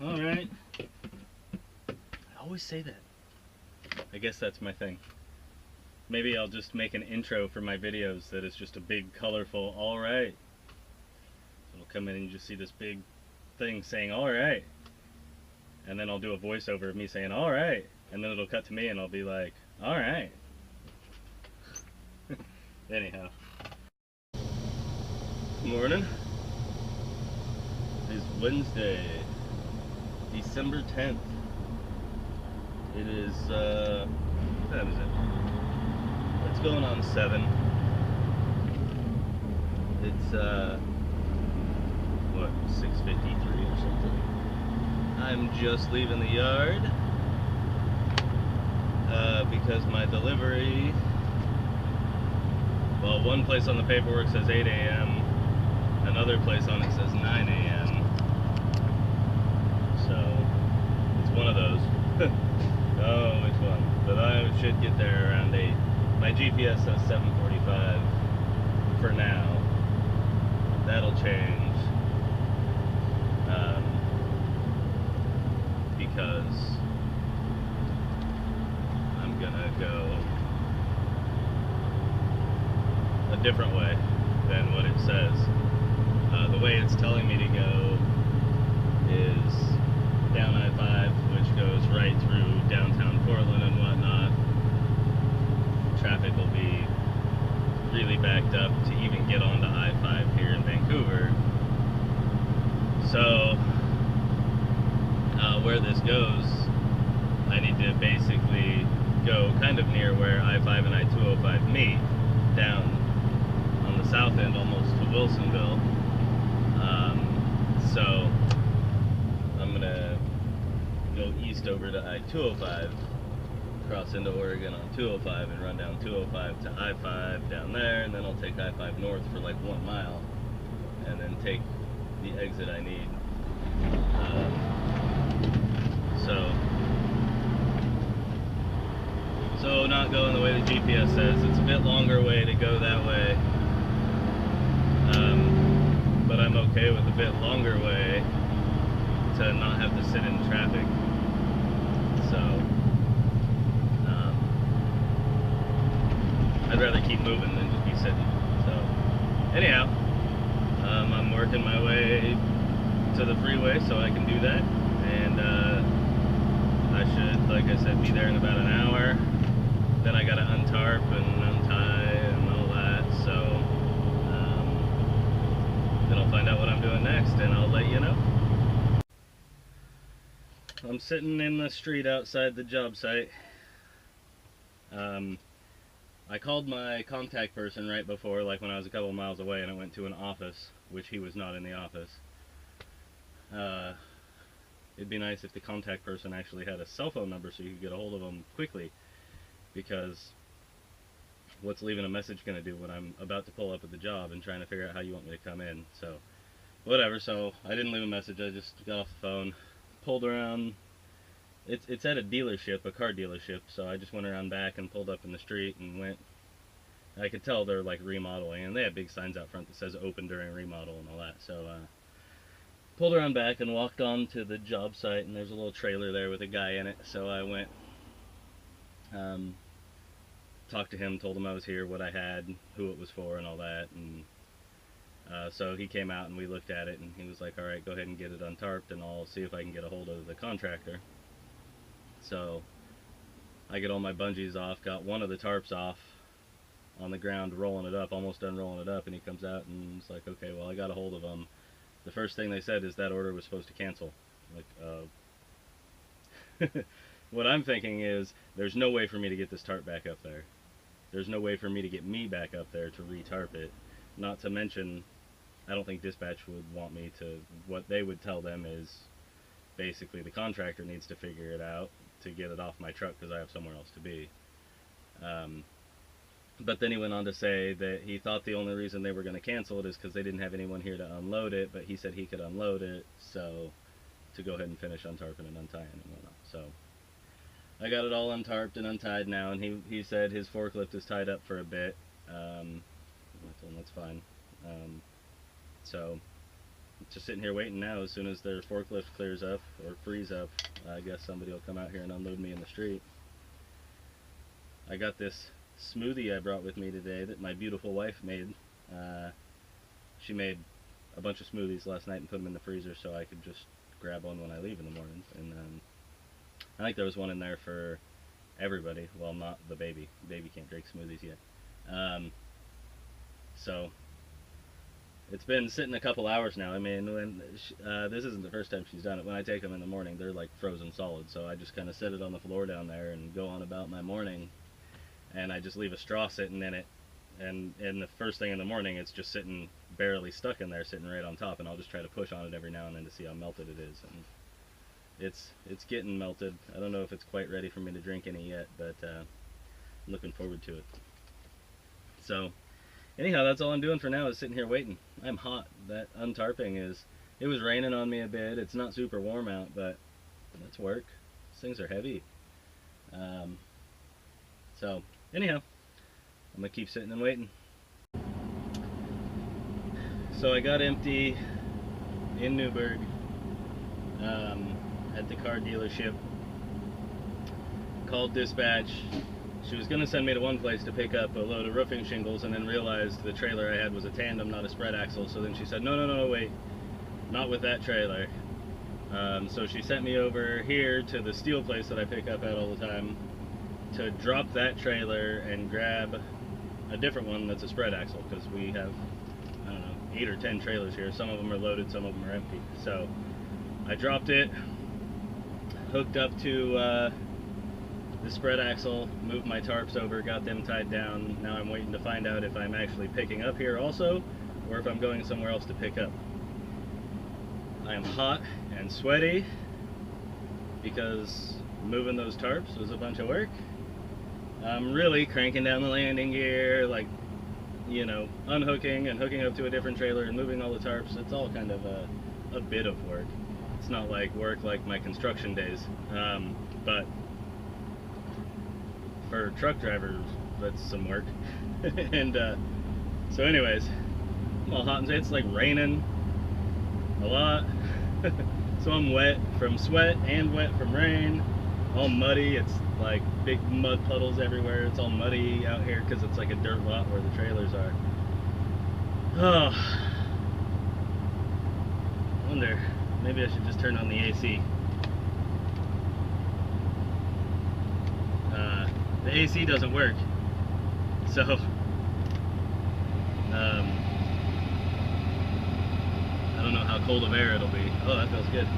Alright. I always say that. I guess that's my thing. Maybe I'll just make an intro for my videos that is just a big, colorful, alright. It'll come in and you just see this big thing saying, alright. And then I'll do a voiceover of me saying, alright. And then it'll cut to me and I'll be like, alright. Anyhow. Good morning. It's Wednesday, December 10th. It is, what time is it? It's going on 7. It's, what, 6:53 or something. I'm just leaving the yard, because my delivery, well, one place on the paperwork says 8 a.m., another place on it says 9 a.m., so it's one of those. Oh, which one? But I should get there around 8. My GPS says 7:45 for now. That'll change, because I'm gonna go a different way than what it says. The way it's telling me to go is down I-5, which goes right through downtown Portland and whatnot. Traffic will be really backed up to even get onto I-5 here in Vancouver. So, where this goes, I need to basically go kind of near where I-5 and I-205 meet, down on the south end almost to Wilsonville. So I'm gonna go east over to I-205, cross into Oregon on 205 and run down 205 to I-5 down there, and then I'll take I-5 north for like 1 mile and then take the exit I need. So not going the way the GPS says. It's a bit longer way to go that way, but I'm okay with a bit longer way to not have to sit in traffic. So I'd rather keep moving than just be sitting. So anyhow, I'm working my way to the freeway so I can do that, and I should, like I said, be there in about an hour. Then I gotta untarp and untie and all that, so then I'll find out what I'm doing next and I'll let you know. I'm sitting in the street outside the job site. I called my contact person right before, like when I was a couple miles away, and I went to an office, which he was not in the office. It'd be nice if the contact person actually had a cell phone number so you could get a hold of them quickly, because what's leaving a message going to do when I'm about to pull up at the job and trying to figure out how you want me to come in? So whatever. So I didn't leave a message. I just got off the phone, pulled around. It's at a dealership, a car dealership, so I just went around back and pulled up in the street and went. I could tell they're like remodeling, and they have big signs out front that says open during remodel and all that. So pulled around back and walked on to the job site, and there's a little trailer there with a guy in it. So I went, talked to him, told him I was here, what I had, who it was for, and all that. And so he came out and we looked at it, and he was like, all right, go ahead and get it untarped, and I'll see if I can get a hold of the contractor. So I get all my bungees off, got one of the tarps off on the ground, rolling it up, almost done rolling it up, and he comes out and it's like, okay, well, I got a hold of him. The first thing they said is that order was supposed to cancel. Like, what I'm thinking is, there's no way for me to get this tarp back up there. There's no way for me to get me back up there to re-tarp it. Not to mention, I don't think dispatch would want me to. What they would tell them is, basically the contractor needs to figure it out to get it off my truck because I have somewhere else to be. But then he went on to say that he thought the only reason they were going to cancel it is because they didn't have anyone here to unload it, but he said he could unload it, so to go ahead and finish untarping and untying and whatnot. So I got it all untarped and untied now, and he said his forklift is tied up for a bit. I told him that's fine. So just sitting here waiting now. As soon as their forklift clears up or frees up, I guess somebody will come out here and unload me in the street. I got this smoothie I brought with me today that my beautiful wife made. She made a bunch of smoothies last night and put them in the freezer so I could just grab one when I leave in the morning. And I think there was one in there for everybody. Well, not the baby. The baby can't drink smoothies yet. So it's been sitting a couple hours now. I mean, when this isn't the first time she's done it. When I take them in the morning, they're like frozen solid. So I just kind of set it on the floor down there and go on about my morning. And I just leave a straw sitting in it. And the first thing in the morning, it's just sitting barely stuck in there, sitting right on top. And I'll just try to push on it every now and then to see how melted it is. And it's getting melted. I don't know if it's quite ready for me to drink any yet, but I'm looking forward to it. So anyhow, that's all I'm doing for now is sitting here waiting. I'm hot. That untarping it was raining on me a bit. It's not super warm out, but that's work. These things are heavy. So anyhow, I'm gonna keep sitting and waiting. So I got empty in Newburgh at the car dealership. Called dispatch. She was going to send me to one place to pick up a load of roofing shingles, and then realized the trailer I had was a tandem, not a spread axle. So then she said, no, wait, not with that trailer. So she sent me over here to the steel place that I pick up at all the time to drop that trailer and grab a different one that's a spread axle, because we have, I don't know, 8 or 10 trailers here. Some of them are loaded, some of them are empty. So I dropped it, hooked up to the spread axle, moved my tarps over, got them tied down. Now I'm waiting to find out if I'm actually picking up here also, or if I'm going somewhere else to pick up. I am hot and sweaty because moving those tarps was a bunch of work. I'm really cranking down the landing gear, like, you know, unhooking and hooking up to a different trailer and moving all the tarps. It's all kind of a bit of work. It's not like work like my construction days, but for truck drivers, that's some work. And so anyways, I'm all hot and it's like raining a lot. So I'm wet from sweat and wet from rain, all muddy. It's like big mud puddles everywhere. It's all muddy out here because it's like a dirt lot where the trailers are. Oh, I wonder, maybe I should just turn on the AC. The AC doesn't work, so I don't know how cold of air it'll be. Oh, that feels good.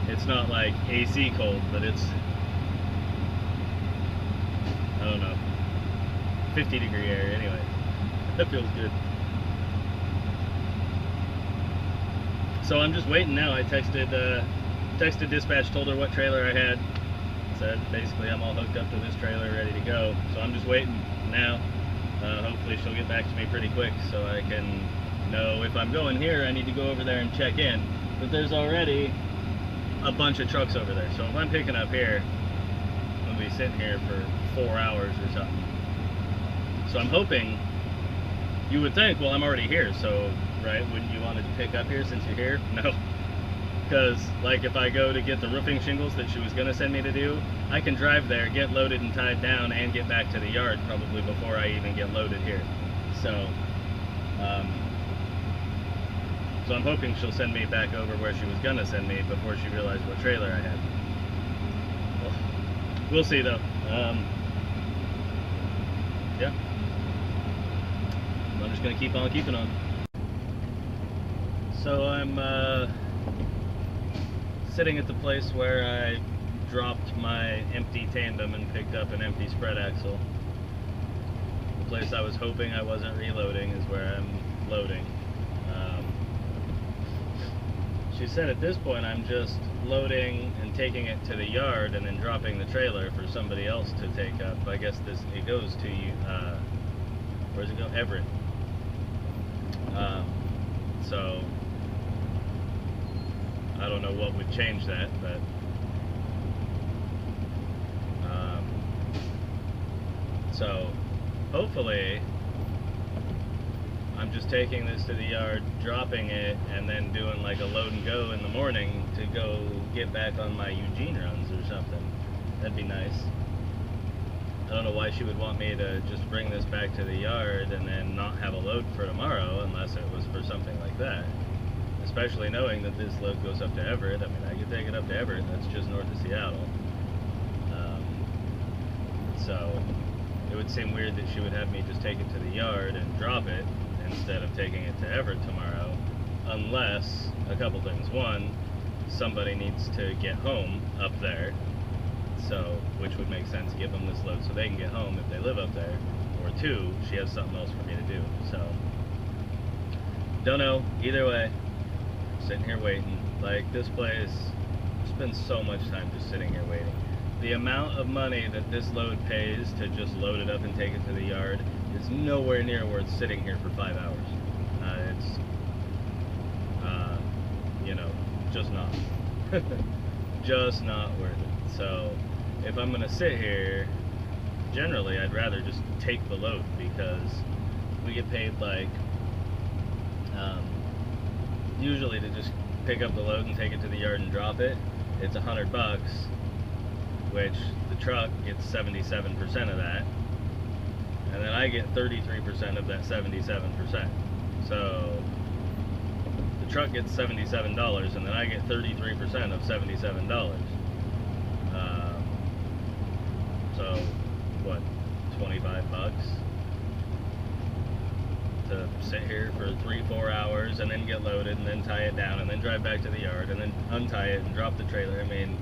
It's not like AC cold, but it's, I don't know, 50-degree air anyway. That feels good. So I'm just waiting now. I texted dispatch, told her what trailer I had. Said basically I'm all hooked up to this trailer, ready to go. So I'm just waiting now. Hopefully she'll get back to me pretty quick so I can know if I'm going here. I need to go over there and check in. But there's already a bunch of trucks over there. So if I'm picking up here, I'm gonna be sitting here for 4 hours or something. So I'm hoping, you would think, well, I'm already here, so right, wouldn't you want to pick up here since you're here? No. Because, like, if I go to get the roofing shingles that she was going to send me to do, I can drive there, get loaded and tied down, and get back to the yard probably before I even get loaded here. So, so I'm hoping she'll send me back over where she was going to send me before she realized what trailer I had. Well, we'll see, though. Yeah. I'm just going to keep on keeping on. So I'm sitting at the place where I dropped my empty tandem and picked up an empty spread axle. The place I was hoping I wasn't reloading is where I'm loading. She said at this point I'm just loading and taking it to the yard and then dropping the trailer for somebody else to take up. I guess it goes to you, where does it go? Everett. So I don't know what would change that, but so hopefully I'm just taking this to the yard, dropping it, and then doing like a load and go in the morning to go get back on my Eugene runs or something. That'd be nice. I don't know why she would want me to just bring this back to the yard and then not have a load for tomorrow unless it was for something like that. Especially knowing that this load goes up to Everett. I mean, I could take it up to Everett, that's just north of Seattle. So it would seem weird that she would have me just take it to the yard and drop it instead of taking it to Everett tomorrow, unless a couple things. One, somebody needs to get home up there, so which would make sense, give them this load so they can get home if they live up there, or two, she has something else for me to do. So don't know, either way, sitting here waiting. Like, this place, I spend so much time just sitting here waiting. The amount of money that this load pays to just load it up and take it to the yard is nowhere near worth sitting here for 5 hours. It's you know, just not. Just not worth it. So if I'm gonna sit here, generally I'd rather just take the load, because we get paid like usually to just pick up the load and take it to the yard and drop it, it's $100, which the truck gets 77% of that, and then I get 33% of that 77%. So the truck gets $77, and then I get 33% of $77. So what, 25 bucks to sit here for 3-4 hours and then get loaded and then tie it down and then drive back to the yard and then untie it and drop the trailer. I mean,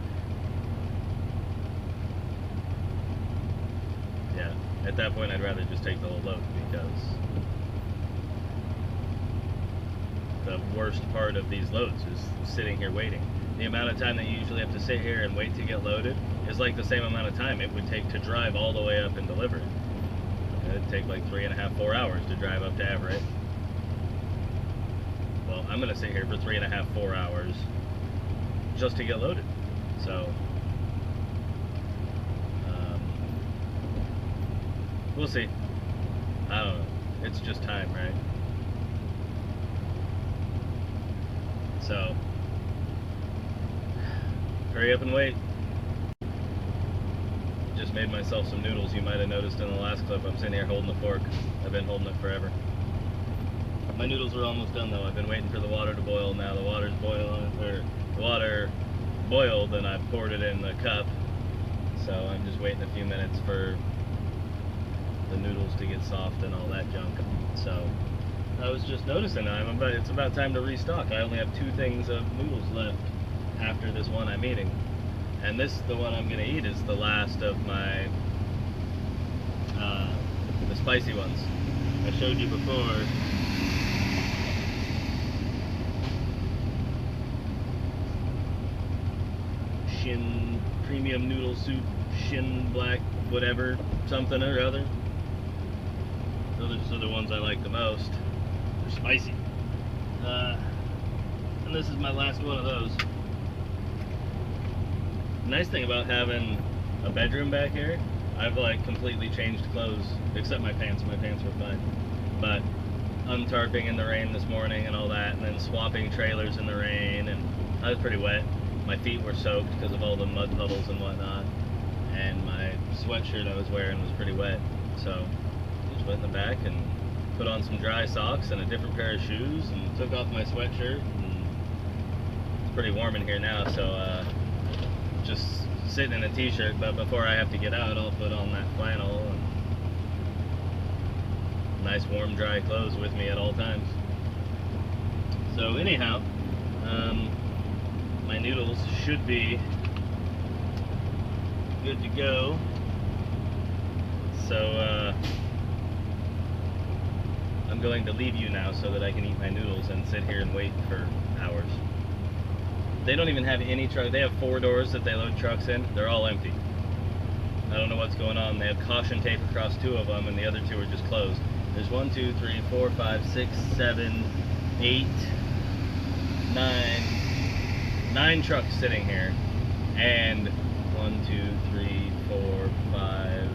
yeah, at that point I'd rather just take the whole load, because the worst part of these loads is sitting here waiting. The amount of time that you usually have to sit here and wait to get loaded is like the same amount of time it would take to drive all the way up and deliver it. It'd take like 3.5-4 hours to drive up to Everett. Well, I'm gonna sit here for 3.5-4 hours just to get loaded. So we'll see. I don't know. It's just time, right? So hurry up and wait. Just made myself some noodles. You might have noticed in the last clip I'm sitting here holding the fork. I've been holding it forever. My noodles are almost done though. I've been waiting for the water to boil. Now the water's boiling, or the water boiled, and I poured it in the cup. So I'm just waiting a few minutes for the noodles to get soft and all that junk. So I was just noticing it's about time to restock. I only have 2 things of noodles left after this one I'm eating. And the one I'm gonna eat is the last of my the spicy ones. I showed you before. Shin premium noodle soup, Shin black whatever, something or other. Those are the ones I like the most. They're spicy. And this is my last one of those. The nice thing about having a bedroom back here, I've like completely changed clothes, except my pants. My pants were fine. But untarping in the rain this morning and all that, and then swapping trailers in the rain, and I was pretty wet. My feet were soaked because of all the mud puddles and whatnot, and my sweatshirt I was wearing was pretty wet. So just went in the back and put on some dry socks and a different pair of shoes and took off my sweatshirt. And it's pretty warm in here now, so just sitting in a t-shirt, but before I have to get out I'll put on that flannel and nice warm dry clothes with me at all times. So anyhow, my noodles should be good to go. So I'm going to leave you now so that I can eat my noodles and sit here and wait for hours. They don't even have any truck. They have 4 doors that they load trucks in. They're all empty. I don't know what's going on. They have caution tape across 2 of them, and the other 2 are just closed. There's 1, 2, 3, 4, 5, 6, 7, 8, 9 trucks sitting here, and 1, 2, 3, 4, 5.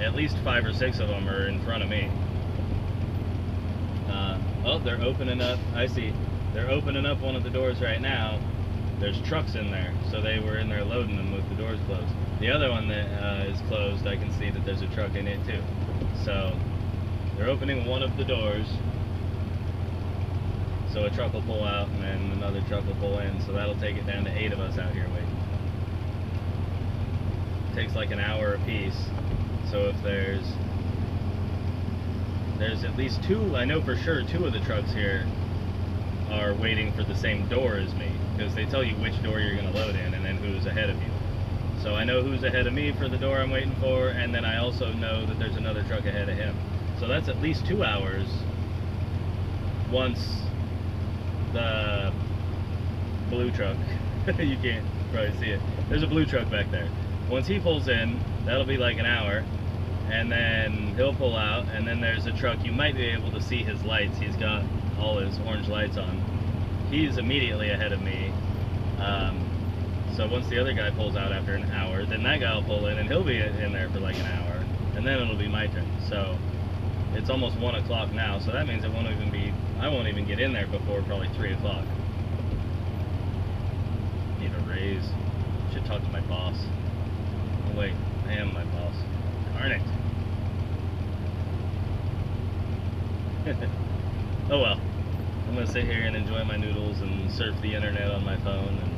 At least 5 or 6 of them are in front of me. Oh, they're opening up. I see. They're opening up one of the doors right now. There's trucks in there, so they were in there loading them with the doors closed. The other one that is closed, I can see that there's a truck in it too. So they're opening one of the doors, so a truck will pull out and then another truck will pull in, so that'll take it down to 8 of us out here waiting. It takes like an hour a piece, so if there's at least 2, I know for sure 2 of the trucks here are waiting for the same door as me, because they tell you which door you're going to load in and then who's ahead of you. So I know who's ahead of me for the door I'm waiting for, and then I also know that there's another truck ahead of him. So that's at least 2 hours once the blue truck, you can't probably see it, there's a blue truck back there. Once he pulls in, that'll be like an hour, and then he'll pull out, and then there's a truck, you might be able to see his lights, he's got all his orange lights on. He's immediately ahead of me. So once the other guy pulls out after an hour, then that guy will pull in and he'll be in there for like an hour, and then it'll be my turn. So it's almost 1 o'clock now, so that means I won't even get in there before probably 3 o'clock. Need a raise. Should talk to my boss. Oh wait, I am my boss. Darn it. Oh well. I'm gonna sit here and enjoy my noodles and surf the internet on my phone, and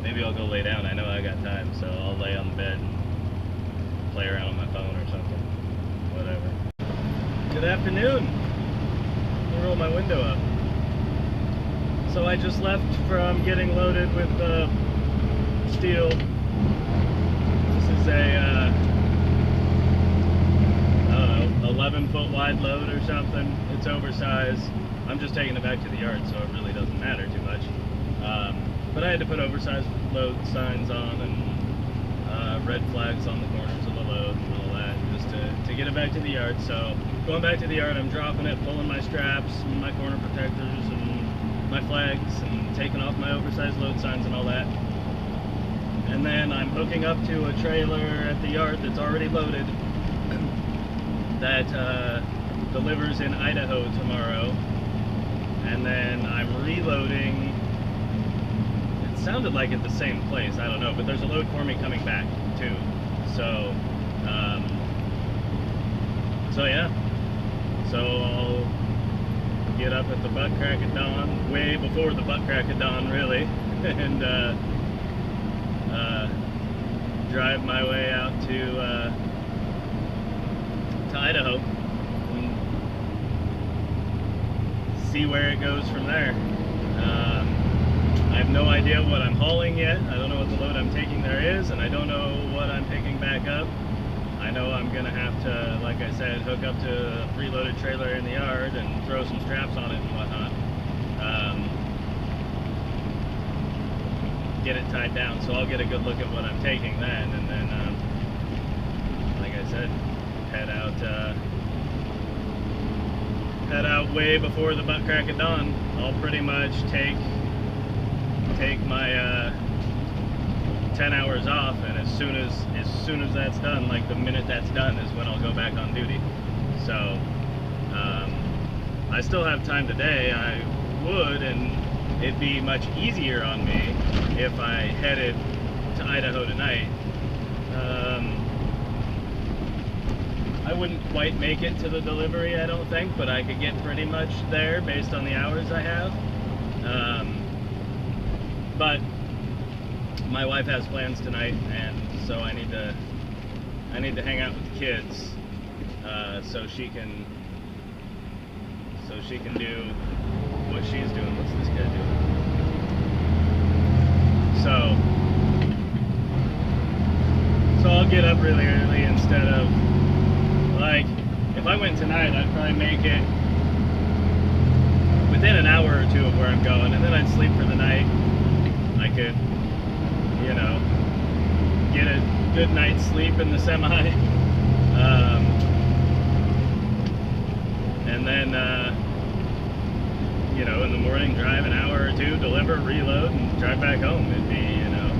maybe I'll go lay down. I know I got time, so I'll lay on the bed and play around on my phone or something. Whatever. Good afternoon. Let me roll my window up. So I just left from getting loaded with steel. This is a, I don't know, 11-foot wide load or something. It's oversized. I'm just taking it back to the yard, so it really doesn't matter too much. But I had to put oversized load signs on and red flags on the corners of the load and all that, just to get it back to the yard. So going back to the yard, I'm dropping it, pulling my straps, and my corner protectors, and my flags, and taking off my oversized load signs and all that. And then I'm hooking up to a trailer at the yard that's already loaded that delivers in Idaho tomorrow. And then I'm reloading. It sounded like at the same place, I don't know, but there's a load for me coming back too. So, yeah. So I'll get up at the butt crack of dawn, way before the butt crack of dawn, really, and drive my way out to Idaho and see where it goes from there. I have no idea what I'm hauling yet. I don't know what the load I'm taking there is, and I don't know what I'm picking back up. I know I'm gonna have to, like I said, hook up to a preloaded trailer in the yard and throw some straps on it and whatnot. Get it tied down, so I'll get a good look at what I'm taking then, and then, like I said, head out way before the butt crack of dawn. I'll pretty much take my 10 hours off, and as soon as that's done, like the minute that's done is when I'll go back on duty. So I still have time today. I would, and it'd be much easier on me if I headed to Idaho tonight. I wouldn't quite make it to the delivery, I don't think, but I could get pretty much there based on the hours I have. But my wife has plans tonight, and so I need to hang out with the kids, so she can do what she's doing. What's this guy doing? So I'll get up really early instead of, like, if I went tonight, I'd probably make it within an hour or two of where I'm going, and then I'd sleep for the night. I could, you know, get a good night's sleep in the semi, and then, you know, in the morning, drive an hour or two, deliver, reload, and drive back home. It'd be, you know,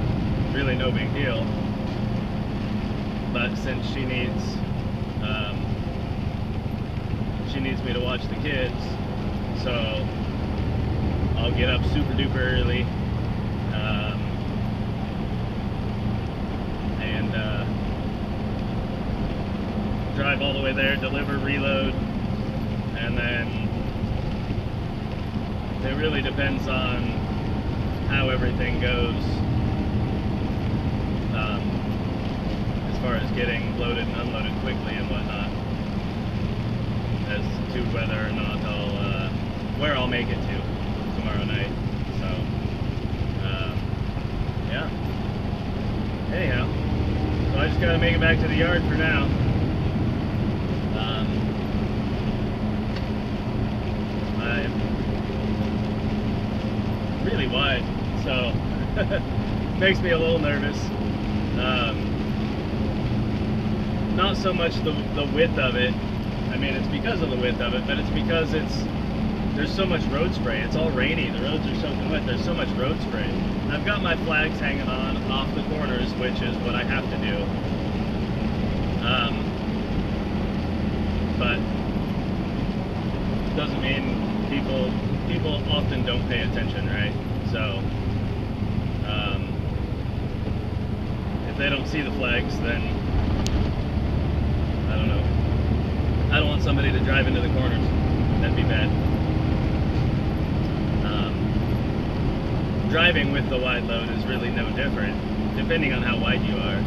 really no big deal. But since she needs me to watch the kids, So I'll get up super duper early, and drive all the way there, deliver, reload, and then it really depends on how everything goes as far as getting loaded and unloaded quickly and whatnot, as to whether or not where I'll make it to tomorrow night. So yeah, anyhow, so I just gotta make it back to the yard for now. I'm really wide, so makes me a little nervous. Not so much the width of it. I mean, it's because of the width of it, but it's because there's so much road spray. It's all rainy. The roads are soaking wet. There's so much road spray. I've got my flags hanging on off the corners, which is what I have to do. But doesn't mean people often don't pay attention, right? So if they don't see the flags, then I don't know. I don't want somebody to drive into the corners. That'd be bad. Driving with the wide load is really no different, depending on how wide you are.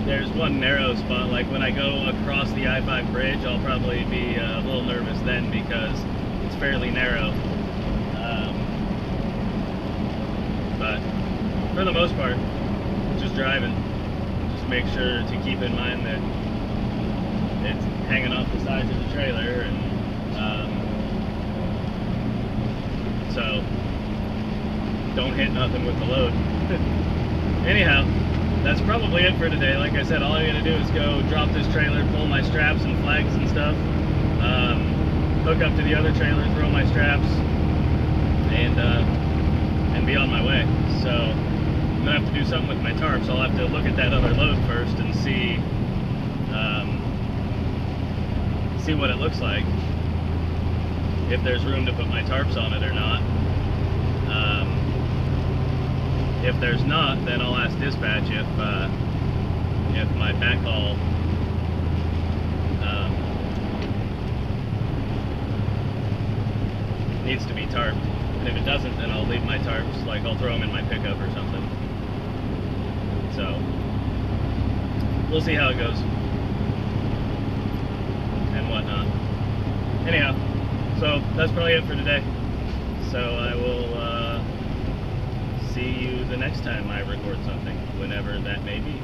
There's one narrow spot, like when I go across the I-5 bridge, I'll probably be a little nervous then because it's fairly narrow. But for the most part, just driving. Just make sure to keep in mind that it's hanging off the sides of the trailer, and so don't hit nothing with the load. Anyhow, that's probably it for today. Like I said, all I gotta do is go drop this trailer, pull my straps and flags and stuff, hook up to the other trailer, throw my straps, and be on my way. So I'm gonna have to do something with my tarps. I'll have to look at that other load first and see what it looks like, if there's room to put my tarps on it or not. If there's not, then I'll ask dispatch if my backhaul needs to be tarped. And if it doesn't, then I'll leave my tarps, like I'll throw them in my pickup or something. So we'll see how it goes and whatnot. Anyhow, so that's probably it for today. So I will see you the next time I record something, whenever that may be.